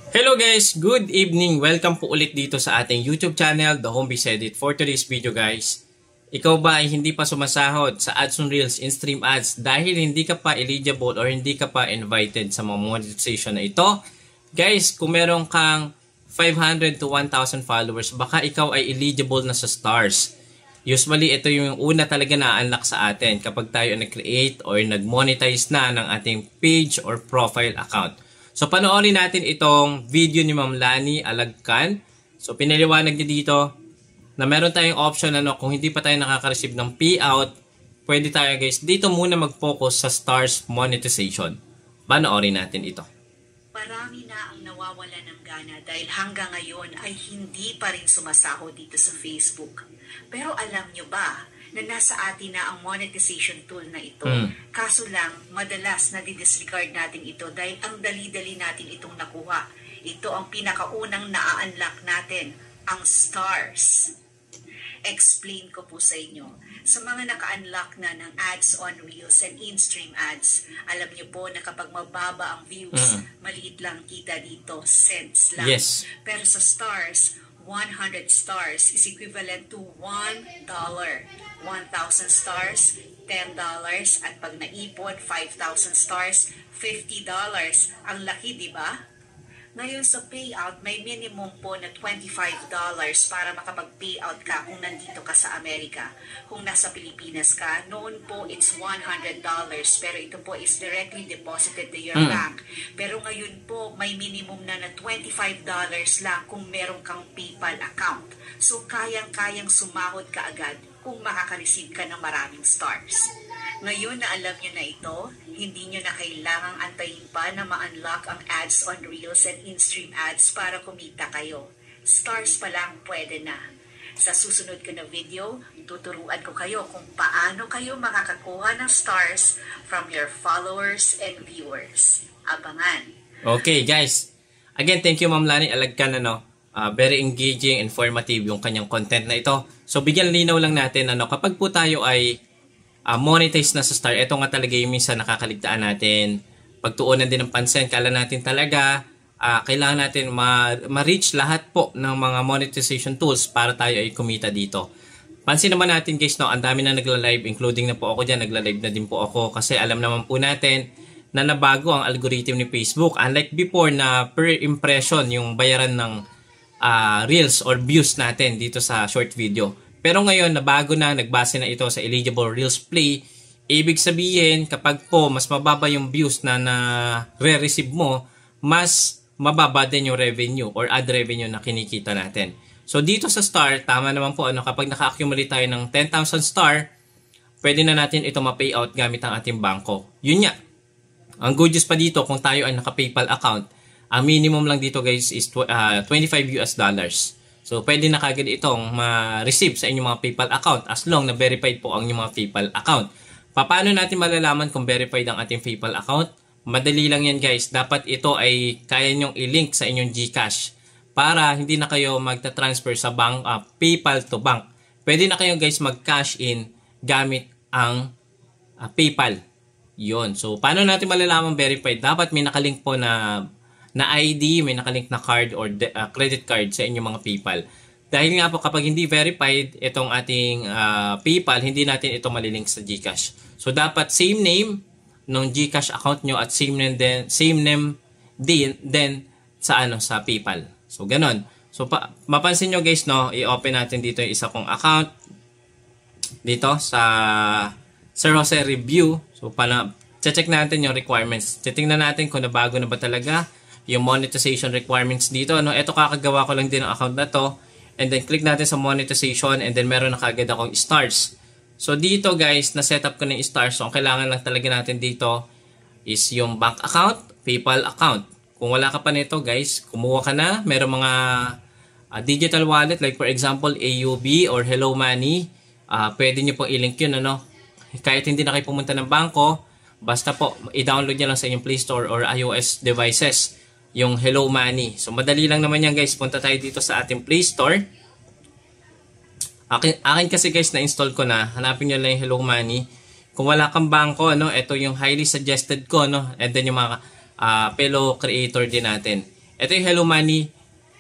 Hello guys, good evening. Welcome po ulit dito sa ating YouTube channel, The Homebase Edit. For today's video guys, ikaw ba ay hindi pa sumasahod sa Ads on Reels, in-stream ads dahil hindi ka pa eligible or hindi ka pa invited sa mga monetization na ito? Guys, kung meron kang 500 to 1,000 followers, baka ikaw ay eligible na sa stars. Usually, ito yung una talaga na-unlock sa atin kapag tayo nag-create or nag-monetize na ng ating page or profile account. So, panoorin natin itong video ni Ma'am Lani Alagcan. So, pinaliwanag niya dito na meron tayong option kung hindi pa tayo nakaka-receive ng payout, pwede tayo guys dito muna mag-focus sa stars monetization. Panoorin natin ito. Marami na ang nawawala ng gana dahil hanggang ngayon ay hindi pa rin sumasahod dito sa Facebook. Pero alam nyo ba na nasa atin na ang monetization tool na ito? Kaso lang, madalas na disregard natin ito dahil ang dali-dali natin itong nakuha. Ito ang pinakaunang na-unlock natin, ang stars. Explain ko po sa inyo. Sa mga naka-unlock na ng ads on Reels and in-stream ads, alam niyo po na kapag mababa ang views, maliit lang kita dito, cents lang. Yes. Pero sa stars, 100 stars is equivalent to $1. 1,000 stars, $10. At pag naipon, 5,000 stars, $50. Ang laki, di ba? Ngayon sa payout, may minimum po na $25 para makapag-payout ka kung nandito ka sa Amerika. Kung nasa Pilipinas ka, noon po it's $100, pero ito po is directly deposited to your bank. Pero ngayon po, may minimum na $25 lang kung meron kang PayPal account. So kayang-kayang sumahod ka agad kung makaka-receive ka ng maraming stars. Ngayon na alam nyo na ito, hindi nyo na kailangang antayin pa na ma-unlock ang ads on Reels and in-stream ads para kumita kayo. Stars pa lang pwede na. Sa susunod ko na video, tuturuan ko kayo kung paano kayo makakakuha ng stars from your followers and viewers. Abangan! Okay guys, again thank you Ma'am Lani Alagcan. Very engaging, informative yung kanyang content na ito. So bigyan linaw lang natin kapag po tayo ay monetize na sa star, ito nga talaga yung minsan nakakaligtaan natin. Pagtuunan din ng pansin, kala natin talaga kailangan natin ma-reach lahat po ng mga monetization tools para tayo ay kumita dito. Pansin naman natin guys, ang dami na nagla-live, including na po ako dyan, nagla-live na din po ako kasi alam naman po natin na nabago ang algorithm ni Facebook. Unlike before na per impression yung bayaran ng reels or views natin dito sa short video. Pero ngayon, nabago na, nagbase na ito sa eligible Reels Play. Ibig sabihin, kapag po mas mababa yung views na re-receive mo, mas mababa din yung revenue or ad revenue na kinikita natin. So dito sa star, tama naman po, kapag naka-accumulate tayo ng 10,000 star, pwede na natin ito ma-payout gamit ang ating bangko. Yun nga. Ang good news pa dito, kung tayo ay naka-PayPal account, ang minimum lang dito guys is $25. So, pwede na kagad itong ma-receive sa inyong mga PayPal account as long na verified po ang inyong mga PayPal account. Paano natin malalaman kung verified ang ating PayPal account? Madali lang yan guys. Dapat ito ay kaya nyong i-link sa inyong GCash para hindi na kayo magta-transfer sa bank, PayPal to bank. Pwede na kayo guys mag-cash in gamit ang PayPal. Yun. So, paano natin malalaman verified? Dapat may nakalink po na ID, may nakalink na card or credit card sa inyong mga PayPal. Dahil nga po kapag hindi verified itong ating PayPal, hindi natin ito malilink sa GCash. So dapat same name ng GCash account nyo at same name din sa sa PayPal. So ganon. So mapansin nyo guys, i-open natin dito yung isa kong account dito sa Sir Jose Review. So check natin yung requirements. Titingnan natin kung nabago na ba talaga yung monetization requirements dito. Ito kakagawa ko lang din ang account na to. And then click natin sa monetization and then meron na kagad akong stars. So dito guys, na-set up ko na yung stars. So ang kailangan lang talaga natin dito is yung bank account, PayPal account. Kung wala ka pa nito guys, kumuha ka na. Meron mga digital wallet like for example AUB or Hello Money. Pwede nyo pong i-link yun. Kahit hindi na kayo pumunta ng bangko, basta po i-download nyo lang sa inyong Play Store or iOS devices yung Hello Money. So, madali lang naman yan guys. Punta tayo dito sa ating Play Store. Akin kasi guys, na-install ko na. Hanapin nyo lang yung Hello Money. Kung wala kang bangko, ito yung highly suggested ko. And then yung mga fellow creator din natin. Ito yung Hello Money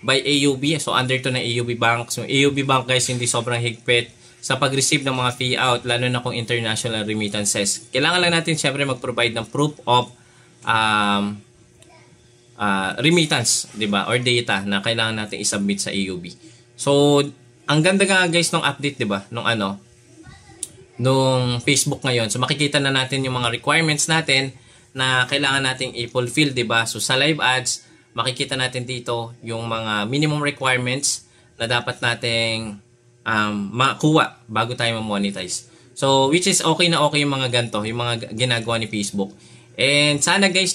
by AUB. So under to ng AUB Bank. So AUB Bank guys, hindi sobrang higpit sa pag-receive ng mga fee out, lalo na kung international remittances. Kailangan lang natin syempre mag-provide ng proof of remittance, 'di ba? Or data na kailangan natin i-submit sa AUB. So ang ganda nga guys ng update, 'di ba? Nung Facebook ngayon. So makikita na natin yung mga requirements natin na kailangan nating i-fulfill, 'di ba? So sa live ads, makikita natin dito yung mga minimum requirements na dapat nating makuha bago tayo ma-monetize. So which is okay na okay yung mga ganito, yung mga ginagawa ni Facebook. And sana guys,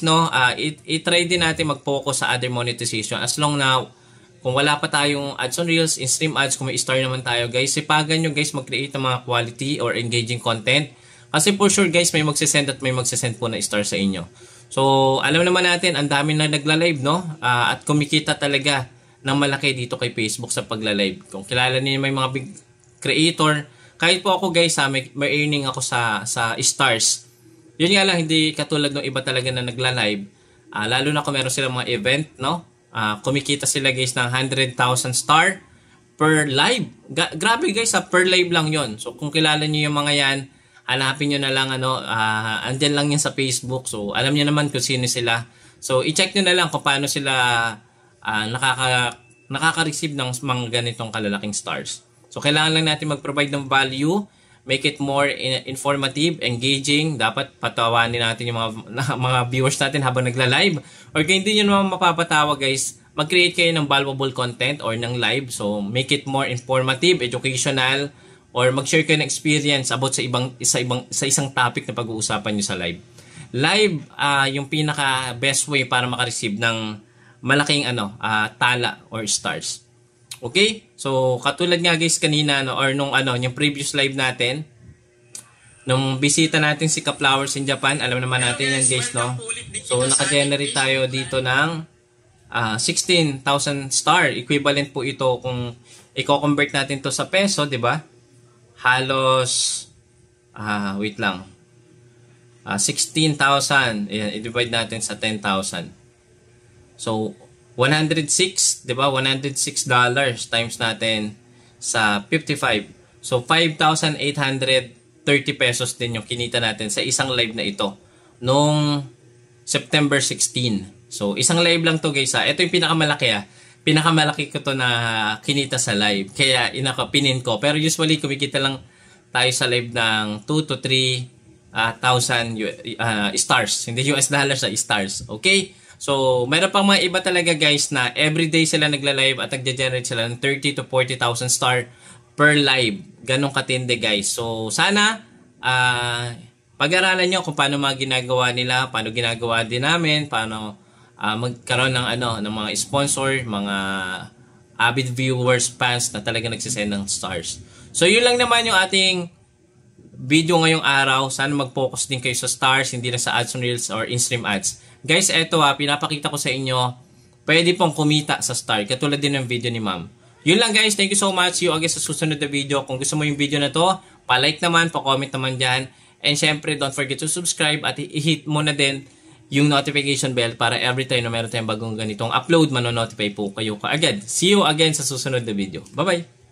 i-try din natin mag-focus sa other monetization as long now kung wala pa tayong ads on Reels, in-stream ads, kung may star naman tayo guys, sipagan nyo guys mag-create ng mga quality or engaging content. Kasi for sure guys, may magsisend at may magsisend po na star sa inyo. So, alam naman natin, ang dami na nagla-live, no? At kumikita talaga ng malaki dito kay Facebook sa pagla-live. Kung kilala niyo may mga big creator, kahit po ako guys, may earning ako sa stars. Yun nga lang, hindi katulad ng iba talaga na nagla-live. Lalo na kung meron silang mga event, no? Kumikita sila guys ng 100,000 star per live. Grabe guys, per live lang yon. So kung kilala niyo yung mga yan, hanapin nyo na lang andyan lang yan sa Facebook. So alam niyo naman kung sino sila. So i-check nyo na lang kung paano sila nakaka-receive ng mga ganitong kalalaking stars. So kailangan lang natin mag-provide ng value, make it more informative, engaging. Dapat patawanin natin yung mga viewers natin habang nagla-live. Or kung hindi nyo naman mapapatawa guys, mag-create kayo ng valuable content or ng live. So make it more informative, educational, or mag-share kayo ng experience about sa isang topic na pag-uusapan nyo sa live. Live, yung pinaka best way para maka-receive ng malaking tala or stars. Okay? So, katulad nga guys kanina, or yung previous live natin, nung bisita natin si Ka-Flowers in Japan, alam naman natin yan guys, no? So, naka-generate tayo dito ng 16,000 star. Equivalent po ito kung i-convert natin to sa peso, di ba? Halos, wait lang. 16,000. Ayan, i-divide natin sa 10,000. So, 106, 'di ba? $106 times natin sa 55. So 5,830 pesos din yung kinita natin sa isang live na ito nung September 16. So isang live lang to guys. Ito yung pinakamalaki Pinakamalaki ko to na kinita sa live. Kaya pinin ko. Pero usually kumikita lang tayo sa live ng 2 to 3,000 stars. Hindi US dollars, stars. Okay? So, meron pang mga iba talaga guys na everyday sila nagla-live at nagge-generate sila ng 30 to 40,000 star per live. Ganong katindi guys. So, sana pag-aralan nyo kung paano mga ginagawa nila, paano ginagawa din namin, paano magkaroon ng mga sponsor, mga avid viewers, fans na talaga nagsisend ng stars. So, yun lang naman yung ating video ngayong araw. Sana mag-focus din kayo sa stars, hindi na sa ads on Reels or in-stream ads. Guys, eto pinapakita ko sa inyo, pwede pong kumita sa star. Katulad din ng video ni ma'am. Yun lang guys, thank you so much. See you again sa susunod na video. Kung gusto mo yung video na to, pa-like naman, pa-comment naman dyan. And syempre, don't forget to subscribe at i-hit mo na din yung notification bell para every time na meron tayong bagong ganitong upload, mano-notify po kayo kaagad. See you again sa susunod na video. Bye-bye!